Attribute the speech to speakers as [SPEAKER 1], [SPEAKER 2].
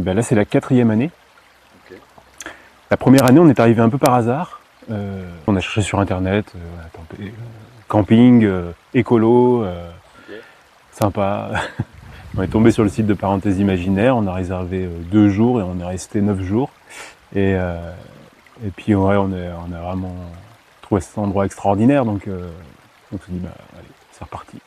[SPEAKER 1] Et ben là, c'est la 4e année.
[SPEAKER 2] Ok.
[SPEAKER 1] La première année, on est arrivé un peu par hasard. On a cherché sur internet, camping, écolo,
[SPEAKER 2] Ok.
[SPEAKER 1] sympa. On est tombé sur le site de Parenthèses Imaginaires, on a réservé 2 jours et on est resté 9 jours. Et puis ouais, on a vraiment trouvé cet endroit extraordinaire, donc on s'est dit, bah allez, c'est reparti.